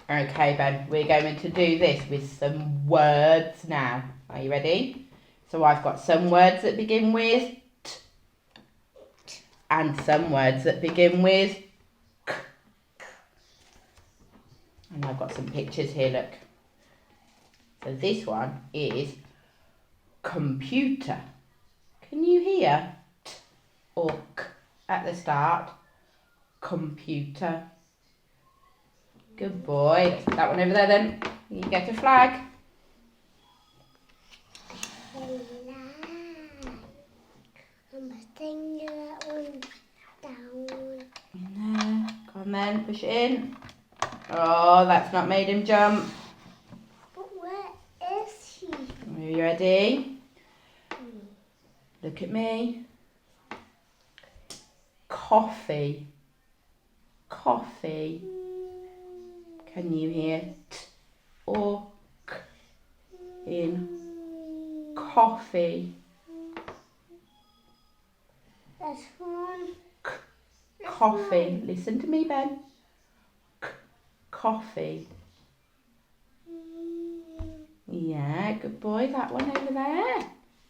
Okay, Ben, we're going to do this with some words now. Are you ready? So I've got some words that begin with T and some words that begin with K. And I've got some pictures here, look. So this one is computer. Can you hear T or K at the start? Computer. Good boy. Let's put that one over there then. You get a flag. I'm putting that one down. In there. Go on then, push it in. Oh, that's not made him jump. But where is he? Are you ready? Look at me. Coffee. Coffee. Can you hear T or K in coffee? That's one. K. Coffee. Listen to me, Ben. K. Coffee. Yeah, good boy. That one over there.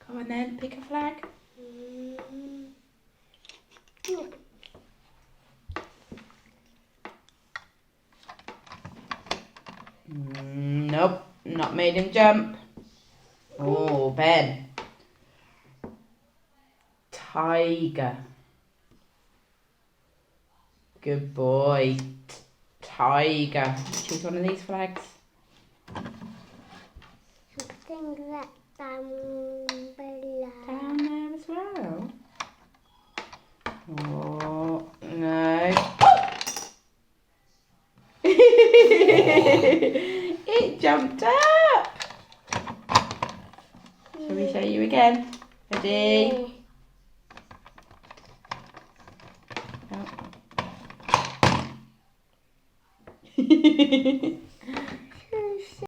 Go on then, pick a flag. Nope, not made him jump. Oh, Ben. Tiger. Good boy. Tiger. Choose one of these flags. Putting that down below. Down there as well. Oh, no. It jumped up. Shall we show you again? Ready? Oh.